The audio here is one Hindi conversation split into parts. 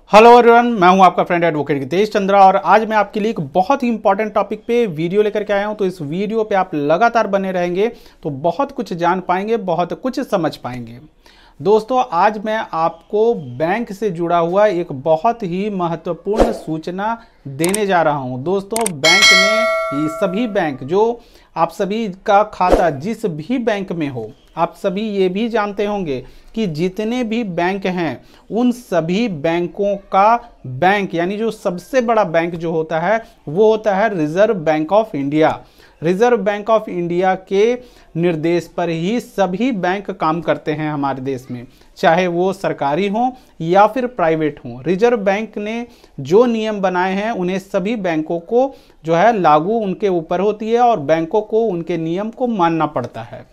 हेलो एवरीवन, मैं हूं आपका फ्रेंड एडवोकेट गितेश चंद्रा और आज मैं आपके लिए एक बहुत ही इंपॉर्टेंट टॉपिक पे वीडियो लेकर के आया हूं। तो इस वीडियो पे आप लगातार बने रहेंगे तो बहुत कुछ जान पाएंगे, बहुत कुछ समझ पाएंगे। दोस्तों, आज मैं आपको बैंक से जुड़ा हुआ एक बहुत ही महत्वपूर्ण सूचना देने जा रहा हूं। दोस्तों, बैंक ने सभी बैंक जो आप सभी का खाता जिस भी बैंक में हो, आप सभी ये भी जानते होंगे कि जितने भी बैंक हैं उन सभी बैंकों का बैंक यानी जो सबसे बड़ा बैंक जो होता है वो होता है reserve bank of India. Reserve bank of India के निर्देश पर ही सभी बैंक काम करते हैं हमारे देश में, चाहे वो सरकारी हों या फिर प्राइवेट हों। रिजर्व बैंक ने जो नियम बनाए हैं उन्हें सभी बैंकों को जो है लागू उनके ऊपर होती है और बैंकों को उनके नियम को मानना पड़ता है।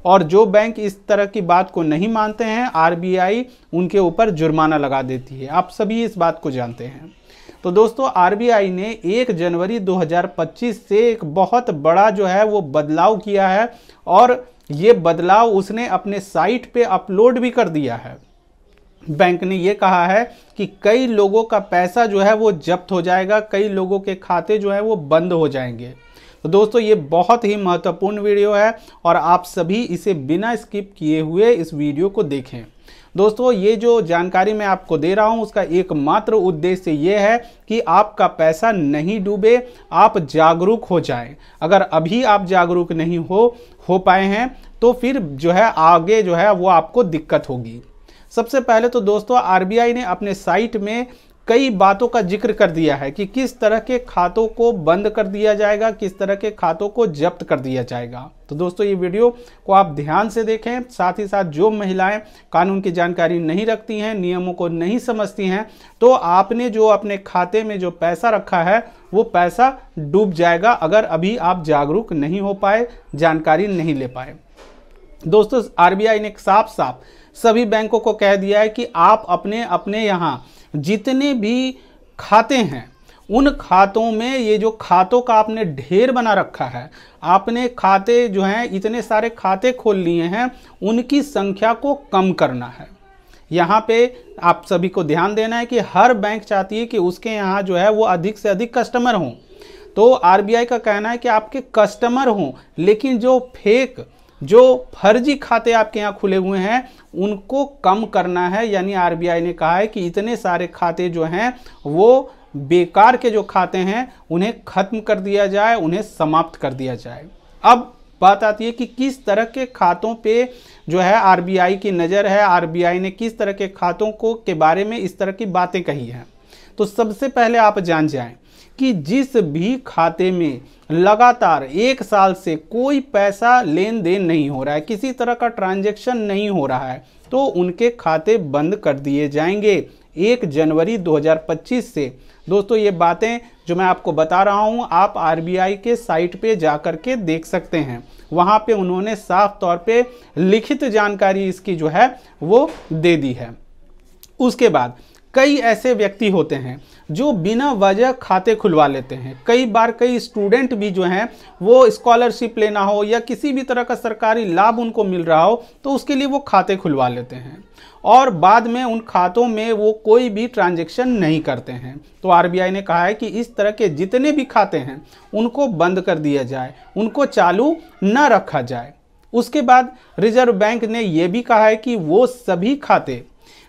और जो बैंक इस तरह की बात को नहीं मानते हैं, आरबीआई उनके ऊपर जुर्माना लगा देती है। आप सभी इस बात को जानते हैं। तो दोस्तों, आरबीआई ने 1 जनवरी 2025 से एक बहुत बड़ा जो है वो बदलाव किया है और ये बदलाव उसने अपने साइट पे अपलोड भी कर दिया है। बैंक ने ये कहा है कि कई लोगों का पैसा जो है वो जब्त हो जाएगा, कई लोगों के खाते जो है वो बंद हो जाएंगे। तो दोस्तों, ये बहुत ही महत्वपूर्ण वीडियो है और आप सभी इसे बिना स्किप किए हुए इस वीडियो को देखें। दोस्तों, ये जो जानकारी मैं आपको दे रहा हूं उसका एकमात्र उद्देश्य ये है कि आपका पैसा नहीं डूबे, आप जागरूक हो जाएं। अगर अभी आप जागरूक नहीं हो पाए हैं तो फिर जो है आगे जो है वो आपको दिक्कत होगी। सबसे पहले तो दोस्तों, आरबीआई ने अपने साइट में कई बातों का जिक्र कर दिया है कि किस तरह के खातों को बंद कर दिया जाएगा, किस तरह के खातों को जब्त कर दिया जाएगा। तो दोस्तों, ये वीडियो को आप ध्यान से देखें। साथ ही साथ जो महिलाएं कानून की जानकारी नहीं रखती हैं, नियमों को नहीं समझती हैं, तो आपने जो अपने खाते में जो पैसा रखा है वो पैसा डूब जाएगा अगर अभी आप जागरूक नहीं हो पाए, जानकारी नहीं ले पाए। दोस्तों, आरबीआई ने साफ साफ सभी बैंकों को कह दिया है कि आप अपने यहाँ जितने भी खाते हैं उन खातों में ये जो खातों का आपने ढेर बना रखा है, आपने खाते जो हैं इतने सारे खाते खोल लिए हैं, उनकी संख्या को कम करना है। यहाँ पे आप सभी को ध्यान देना है कि हर बैंक चाहती है कि उसके यहाँ जो है वो अधिक से अधिक कस्टमर हों। तो आरबीआई का कहना है कि आपके कस्टमर हों, लेकिन जो फर्जी खाते आपके यहाँ खुले हुए हैं उनको कम करना है। यानी आरबीआई ने कहा है कि इतने सारे खाते जो हैं वो बेकार के जो खाते हैं उन्हें खत्म कर दिया जाए, उन्हें समाप्त कर दिया जाए। अब बात आती है कि किस तरह के खातों पे जो है आरबीआई की नज़र है, आरबीआई ने किस तरह के खातों को के बारे में इस तरह की बातें कही हैं। तो सबसे पहले आप जान जाएं कि जिस भी खाते में लगातार 1 साल से कोई पैसा लेन देन नहीं हो रहा है, किसी तरह का ट्रांजैक्शन नहीं हो रहा है, तो उनके खाते बंद कर दिए जाएंगे 1 जनवरी 2025 से। दोस्तों, ये बातें जो मैं आपको बता रहा हूँ आप आरबीआई के साइट पे जाकर के देख सकते हैं। वहाँ पे उन्होंने साफ तौर पे लिखित जानकारी इसकी जो है वो दे दी है। उसके बाद कई ऐसे व्यक्ति होते हैं जो बिना वजह खाते खुलवा लेते हैं। कई बार कई स्टूडेंट भी जो हैं वो स्कॉलरशिप लेना हो या किसी भी तरह का सरकारी लाभ उनको मिल रहा हो तो उसके लिए वो खाते खुलवा लेते हैं और बाद में उन खातों में वो कोई भी ट्रांजैक्शन नहीं करते हैं। तो आरबीआई ने कहा है कि इस तरह के जितने भी खाते हैं उनको बंद कर दिया जाए, उनको चालू न रखा जाए। उसके बाद रिजर्व बैंक ने यह भी कहा है कि वो सभी खाते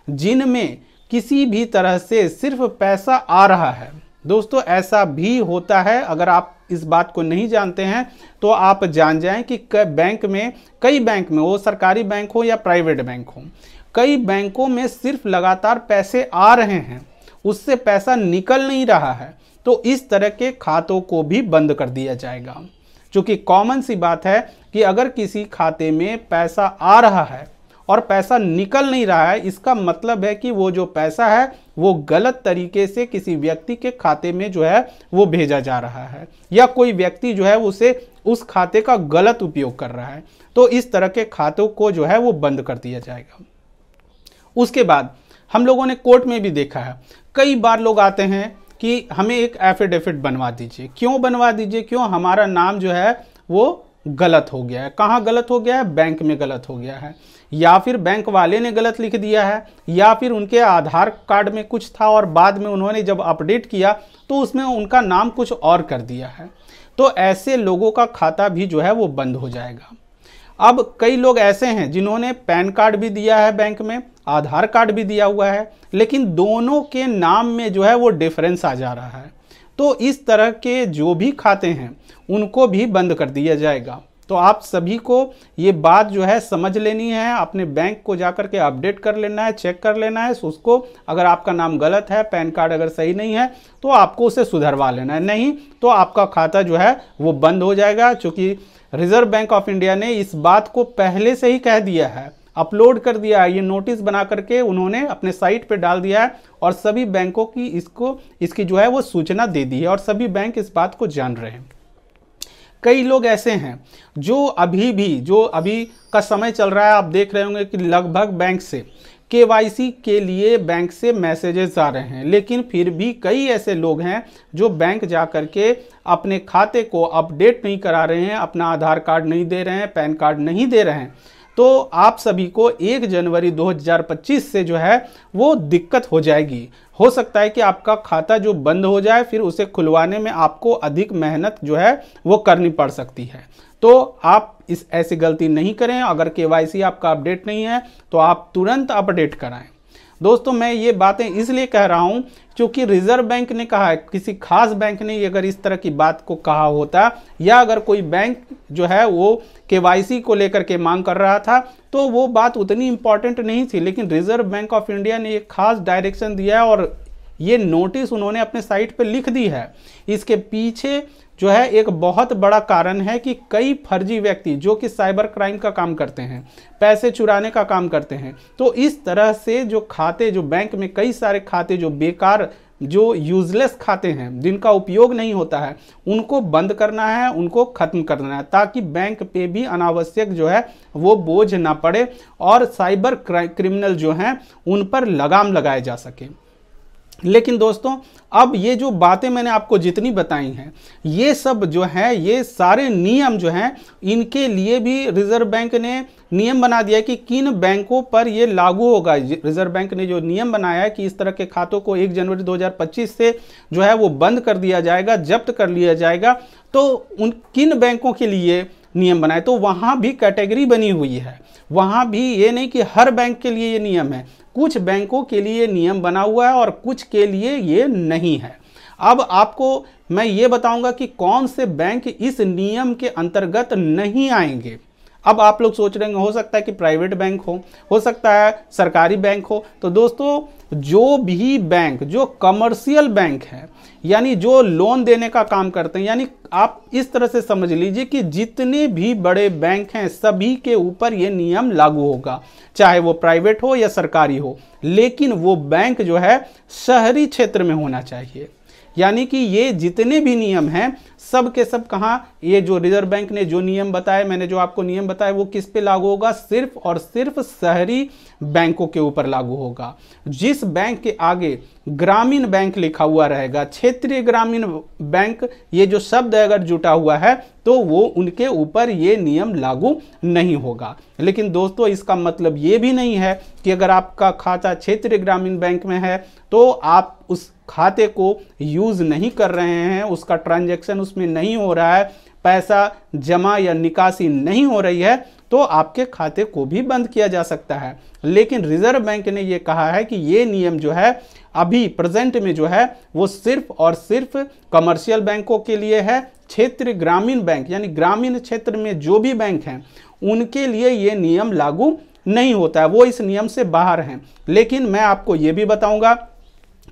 जिनमें किसी भी तरह से सिर्फ पैसा आ रहा है, दोस्तों ऐसा भी होता है, अगर आप इस बात को नहीं जानते हैं तो आप जान जाएं कि कई बैंक में वो सरकारी बैंक हो या प्राइवेट बैंक हो, कई बैंकों में सिर्फ लगातार पैसे आ रहे हैं, उससे पैसा निकल नहीं रहा है, तो इस तरह के खातों को भी बंद कर दिया जाएगा। क्योंकि कॉमन सी बात है कि अगर किसी खाते में पैसा आ रहा है और पैसा निकल नहीं रहा है, इसका मतलब है कि वो जो पैसा है वो गलत तरीके से किसी व्यक्ति के खाते में जो है वो भेजा जा रहा है या कोई व्यक्ति जो है उसे उस खाते का गलत उपयोग कर रहा है। तो इस तरह के खातों को जो है वो बंद कर दिया जाएगा। उसके बाद हम लोगों ने कोर्ट में भी देखा है, कई बार लोग आते हैं कि हमें एक एफिडेविट बनवा दीजिए। क्यों बनवा दीजिए? क्यों? हमारा नाम जो है वो गलत हो गया है। कहाँ गलत हो गया है? बैंक में गलत हो गया है। या फिर बैंक वाले ने गलत लिख दिया है, या फिर उनके आधार कार्ड में कुछ था और बाद में उन्होंने जब अपडेट किया तो उसमें उनका नाम कुछ और कर दिया है, तो ऐसे लोगों का खाता भी जो है वो बंद हो जाएगा। अब कई लोग ऐसे हैं जिन्होंने पैन कार्ड भी दिया है बैंक में, आधार कार्ड भी दिया हुआ है, लेकिन दोनों के नाम में जो है वो डिफरेंस आ जा रहा है। तो इस तरह के जो भी खाते हैं उनको भी बंद कर दिया जाएगा। तो आप सभी को ये बात जो है समझ लेनी है, अपने बैंक को जाकर के अपडेट कर लेना है, चेक कर लेना है उसको। अगर आपका नाम गलत है, पैन कार्ड अगर सही नहीं है तो आपको उसे सुधरवा लेना है, नहीं तो आपका खाता जो है वो बंद हो जाएगा। क्योंकि रिजर्व बैंक ऑफ इंडिया ने इस बात को पहले से ही कह दिया है, अपलोड कर दिया है, ये नोटिस बना करके उन्होंने अपने साइट पे डाल दिया है और सभी बैंकों की इसकी जो है वो सूचना दे दी है और सभी बैंक इस बात को जान रहे हैं। कई लोग ऐसे हैं जो अभी का समय चल रहा है, आप देख रहे होंगे कि लगभग बैंक से केवाईसी के लिए बैंक से मैसेजेस आ रहे हैं, लेकिन फिर भी कई ऐसे लोग हैं जो बैंक जा कर के अपने खाते को अपडेट नहीं करा रहे हैं, अपना आधार कार्ड नहीं दे रहे हैं, पैन कार्ड नहीं दे रहे हैं। तो आप सभी को 1 जनवरी 2025 से जो है वो दिक्कत हो जाएगी। हो सकता है कि आपका खाता जो बंद हो जाए, फिर उसे खुलवाने में आपको अधिक मेहनत जो है वो करनी पड़ सकती है। तो आप ऐसी गलती नहीं करें। अगर केवाईसी आपका अपडेट नहीं है तो आप तुरंत अपडेट कराएं। दोस्तों, मैं ये बातें इसलिए कह रहा हूं क्योंकि रिजर्व बैंक ने कहा है, किसी खास बैंक ने अगर इस तरह की बात को कहा होता, या अगर कोई बैंक जो है वो केवाईसी को लेकर के मांग कर रहा था तो वो बात उतनी इंपॉर्टेंट नहीं थी। लेकिन रिजर्व बैंक ऑफ इंडिया ने एक खास डायरेक्शन दिया है और ये नोटिस उन्होंने अपने साइट पे लिख दी है। इसके पीछे जो है एक बहुत बड़ा कारण है कि कई फर्जी व्यक्ति जो कि साइबर क्राइम का काम करते हैं, पैसे चुराने का काम करते हैं, तो इस तरह से जो खाते, जो बैंक में कई सारे खाते जो बेकार, जो यूजलेस खाते हैं, जिनका उपयोग नहीं होता है, उनको बंद करना है, उनको खत्म करना है, ताकि बैंक पे भी अनावश्यक जो है वो बोझ ना पड़े और साइबर क्रिमिनल जो हैं उन पर लगाम लगाए जा सके। लेकिन दोस्तों, अब ये जो बातें मैंने आपको जितनी बताई हैं, ये सब जो है, ये सारे नियम जो हैं, इनके लिए भी रिजर्व बैंक ने नियम बना दिया है कि किन बैंकों पर ये लागू होगा। रिजर्व बैंक ने जो नियम बनाया है कि इस तरह के खातों को 1 जनवरी 2025 से जो है वो बंद कर दिया जाएगा, जब्त कर लिया जाएगा, तो उन किन बैंकों के लिए नियम बनाए, तो वहाँ भी कैटेगरी बनी हुई है। वहाँ भी ये नहीं कि हर बैंक के लिए ये नियम है, कुछ बैंकों के लिए नियम बना हुआ है और कुछ के लिए ये नहीं है। अब आपको मैं ये बताऊंगा कि कौन से बैंक इस नियम के अंतर्गत नहीं आएंगे। अब आप लोग सोच रहे हैं हो सकता है कि प्राइवेट बैंक हो सकता है सरकारी बैंक हो। तो दोस्तों, जो भी बैंक, जो कमर्शियल बैंक है, यानी जो लोन देने का काम करते हैं, यानी आप इस तरह से समझ लीजिए कि जितने भी बड़े बैंक हैं सभी के ऊपर ये नियम लागू होगा, चाहे वो प्राइवेट हो या सरकारी हो। लेकिन वो बैंक जो है शहरी क्षेत्र में होना चाहिए। यानी कि ये जितने भी नियम हैं सब के सब कहाँ, ये जो रिजर्व बैंक ने जो नियम बताए, मैंने जो आपको नियम बताए, वो किस पे लागू होगा? सिर्फ और सिर्फ शहरी बैंकों के ऊपर लागू होगा। जिस बैंक के आगे ग्रामीण बैंक लिखा हुआ रहेगा, क्षेत्रीय ग्रामीण बैंक, ये जो शब्द अगर जुटा हुआ है तो वो उनके ऊपर ये नियम लागू नहीं होगा। लेकिन दोस्तों, इसका मतलब ये भी नहीं है कि अगर आपका खाता क्षेत्रीय ग्रामीण बैंक में है तो आप उस खाते को यूज नहीं कर रहे हैं, उसका ट्रांजैक्शन उसमें नहीं हो रहा है, पैसा जमा या निकासी नहीं हो रही है, तो आपके खाते को भी बंद किया जा सकता है। लेकिन रिजर्व बैंक ने ये कहा है कि ये नियम जो है अभी प्रेजेंट में जो है वो सिर्फ और सिर्फ कमर्शियल बैंकों के लिए है। क्षेत्रीय ग्रामीण बैंक यानी ग्रामीण क्षेत्र में जो भी बैंक हैं उनके लिए ये नियम लागू नहीं होता है, वो इस नियम से बाहर हैं। लेकिन मैं आपको ये भी बताऊंगा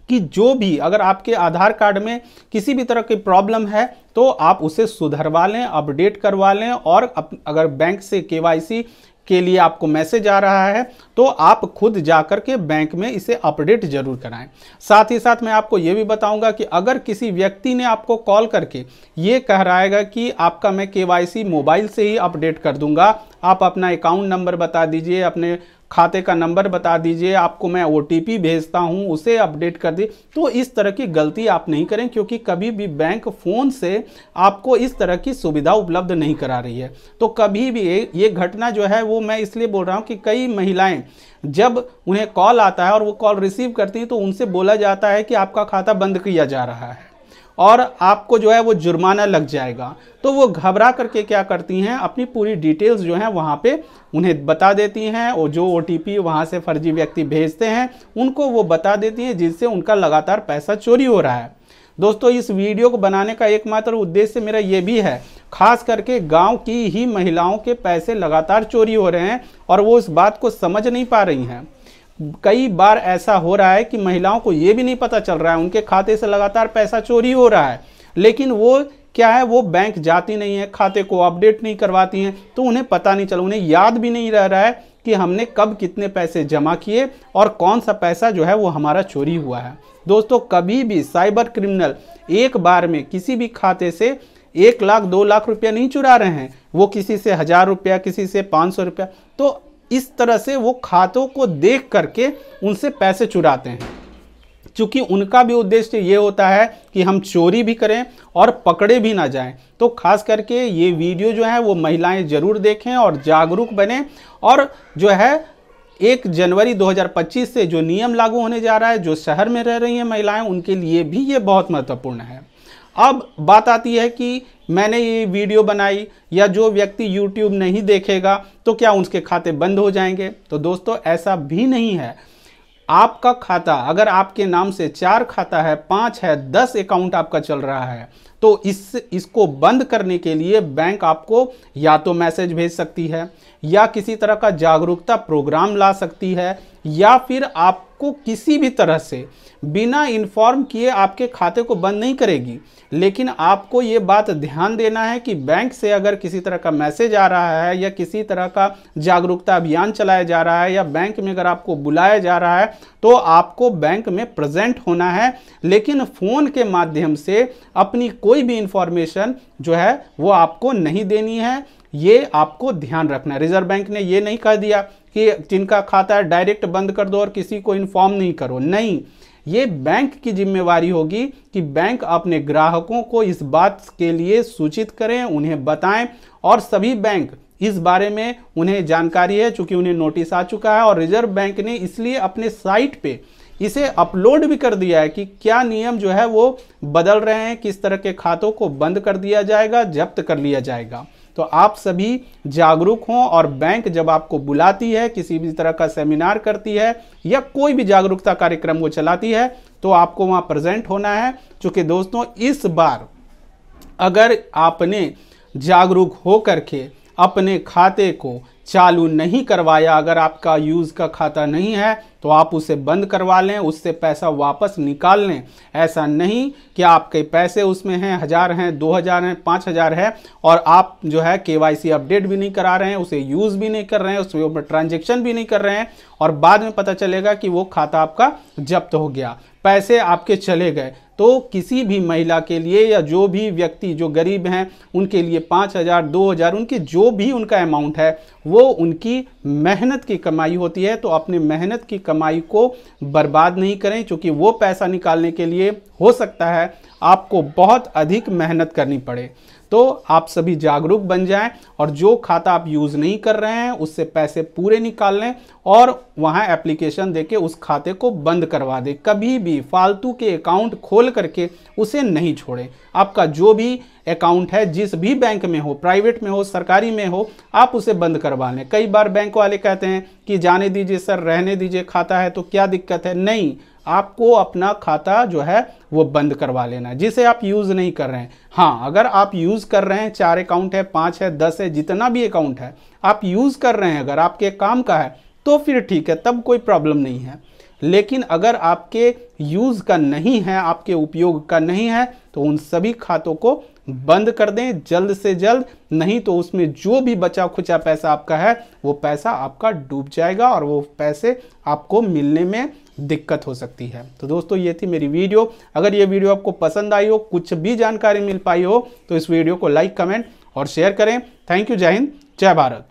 कि जो भी, अगर आपके आधार कार्ड में किसी भी तरह की प्रॉब्लम है तो आप उसे सुधरवा लें, अपडेट करवा लें, और अगर बैंक से केवाईसी के लिए आपको मैसेज आ रहा है तो आप खुद जाकर के बैंक में इसे अपडेट जरूर कराएं। साथ ही साथ मैं आपको ये भी बताऊंगा कि अगर किसी व्यक्ति ने आपको कॉल करके ये कह रहा है कि आपका मैं केवाईसी मोबाइल से ही अपडेट कर दूंगा, आप अपना अकाउंट नंबर बता दीजिए, अपने खाते का नंबर बता दीजिए, आपको मैं OTP भेजता हूं, उसे अपडेट कर दी। तो इस तरह की गलती आप नहीं करें, क्योंकि कभी भी बैंक फ़ोन से आपको इस तरह की सुविधा उपलब्ध नहीं करा रही है। तो कभी भी ये घटना जो है वो मैं इसलिए बोल रहा हूं कि कई महिलाएं जब उन्हें कॉल आता है और वो कॉल रिसीव करती हैं तो उनसे बोला जाता है कि आपका खाता बंद किया जा रहा है और आपको जो है वो जुर्माना लग जाएगा। तो वो घबरा करके क्या करती हैं, अपनी पूरी डिटेल्स जो हैं वहाँ पे उन्हें बता देती हैं, और जो OTP वहाँ से फर्जी व्यक्ति भेजते हैं उनको वो बता देती हैं, जिससे उनका लगातार पैसा चोरी हो रहा है। दोस्तों, इस वीडियो को बनाने का एकमात्र उद्देश्य मेरा ये भी है, खास करके गांव की ही महिलाओं के पैसे लगातार चोरी हो रहे हैं और वो इस बात को समझ नहीं पा रही हैं। कई बार ऐसा हो रहा है कि महिलाओं को ये भी नहीं पता चल रहा है, उनके खाते से लगातार पैसा चोरी हो रहा है, लेकिन वो क्या है, वो बैंक जाती नहीं है, खाते को अपडेट नहीं करवाती हैं, तो उन्हें पता नहीं चला, उन्हें याद भी नहीं रह रहा है कि हमने कब कितने पैसे जमा किए और कौन सा पैसा जो है वो हमारा चोरी हुआ है। दोस्तों, कभी भी साइबर क्रिमिनल एक बार में किसी भी खाते से 1 लाख 2 लाख रुपया नहीं चुरा रहे हैं, वो किसी से 1000 रुपया, किसी से 500 रुपया, तो इस तरह से वो खातों को देख करके उनसे पैसे चुराते हैं, क्योंकि उनका भी उद्देश्य ये होता है कि हम चोरी भी करें और पकड़े भी ना जाएं। तो खास करके ये वीडियो जो है वो महिलाएं ज़रूर देखें और जागरूक बने, और जो है 1 जनवरी 2025 से जो नियम लागू होने जा रहा है, जो शहर में रह रही हैं महिलाएं, उनके लिए भी ये बहुत महत्वपूर्ण है। अब बात आती है कि मैंने ये वीडियो बनाई या जो व्यक्ति YouTube नहीं देखेगा तो क्या उसके खाते बंद हो जाएंगे? तो दोस्तों, ऐसा भी नहीं है। आपका खाता अगर आपके नाम से 4 खाता है, 5 है, 10 अकाउंट आपका चल रहा है, तो इसको बंद करने के लिए बैंक आपको या तो मैसेज भेज सकती है, या किसी तरह का जागरूकता प्रोग्राम ला सकती है, या फिर आपको किसी भी तरह से बिना इन्फॉर्म किए आपके खाते को बंद नहीं करेगी। लेकिन आपको ये बात ध्यान देना है कि बैंक से अगर किसी तरह का मैसेज आ रहा है या किसी तरह का जागरूकता अभियान चलाया जा रहा है या बैंक में अगर आपको बुलाया जा रहा है, तो आपको बैंक में प्रेजेंट होना है, लेकिन फ़ोन के माध्यम से अपनी कोई भी इंफॉर्मेशन जो है वो आपको नहीं देनी है। ये आपको ध्यान रखना है। रिजर्व बैंक ने ये नहीं कह दिया कि जिनका खाता है डायरेक्ट बंद कर दो और किसी को इन्फॉर्म नहीं करो, नहीं। ये बैंक की जिम्मेवारी होगी कि बैंक अपने ग्राहकों को इस बात के लिए सूचित करें, उन्हें बताएं, और सभी बैंक इस बारे में उन्हें जानकारी है, चूंकि उन्हें नोटिस आ चुका है, और रिजर्व बैंक ने इसलिए अपने साइट पे इसे अपलोड भी कर दिया है कि क्या नियम जो है वो बदल रहे हैं, किस तरह के खातों को बंद कर दिया जाएगा, जब्त कर लिया जाएगा। तो आप सभी जागरूक हों, और बैंक जब आपको बुलाती है, किसी भी तरह का सेमिनार करती है या कोई भी जागरूकता कार्यक्रम वो चलाती है, तो आपको वहाँ प्रेजेंट होना है। क्योंकि दोस्तों, इस बार अगर आपने जागरूक हो करके अपने खाते को चालू नहीं करवाया, अगर आपका यूज़ का खाता नहीं है, तो आप उसे बंद करवा लें, उससे पैसा वापस निकाल लें। ऐसा नहीं कि आपके पैसे उसमें हैं, 1000 हैं, 2000 हैं, 5000 है, और आप जो है KYC अपडेट भी नहीं करा रहे हैं, उसे यूज़ भी नहीं कर रहे हैं, उसके ऊपर ट्रांजेक्शन भी नहीं कर रहे हैं, और बाद में पता चलेगा कि वो खाता आपका जब्त हो गया, पैसे आपके चले गए। तो किसी भी महिला के लिए या जो भी व्यक्ति जो गरीब हैं उनके लिए 5000, 2000, उनकी जो भी उनका अमाउंट है वो उनकी मेहनत की कमाई होती है। तो अपने मेहनत की कमाई को बर्बाद नहीं करें, क्योंकि वो पैसा निकालने के लिए हो सकता है आपको बहुत अधिक मेहनत करनी पड़े। तो आप सभी जागरूक बन जाएं, और जो खाता आप यूज़ नहीं कर रहे हैं उससे पैसे पूरे निकाल लें और वहां एप्लीकेशन देके उस खाते को बंद करवा दें। कभी भी फालतू के अकाउंट खोल करके उसे नहीं छोड़ें। आपका जो भी अकाउंट है, जिस भी बैंक में हो, प्राइवेट में हो, सरकारी में हो, आप उसे बंद करवा लें। कई बार बैंक वाले कहते हैं कि जाने दीजिए सर, रहने दीजिए, खाता है तो क्या दिक्कत है। नहीं, आपको अपना खाता जो है वो बंद करवा लेना है, जिसे आप यूज़ नहीं कर रहे हैं। हाँ, अगर आप यूज़ कर रहे हैं, 4 अकाउंट है, 5 है, 10 है, जितना भी अकाउंट है आप यूज़ कर रहे हैं, अगर आपके काम का है तो फिर ठीक है, तब कोई प्रॉब्लम नहीं है। लेकिन अगर आपके यूज़ का नहीं है, आपके उपयोग का नहीं है, तो उन सभी खातों को बंद कर दें जल्द से जल्द, नहीं तो उसमें जो भी बचा खुचा पैसा आपका है वो पैसा आपका डूब जाएगा और वो पैसे आपको मिलने में दिक्कत हो सकती है। तो दोस्तों, ये थी मेरी वीडियो। अगर ये वीडियो आपको पसंद आई हो, कुछ भी जानकारी मिल पाई हो, तो इस वीडियो को लाइक, कमेंट और शेयर करें। Thank you. जय हिंद, जय भारत।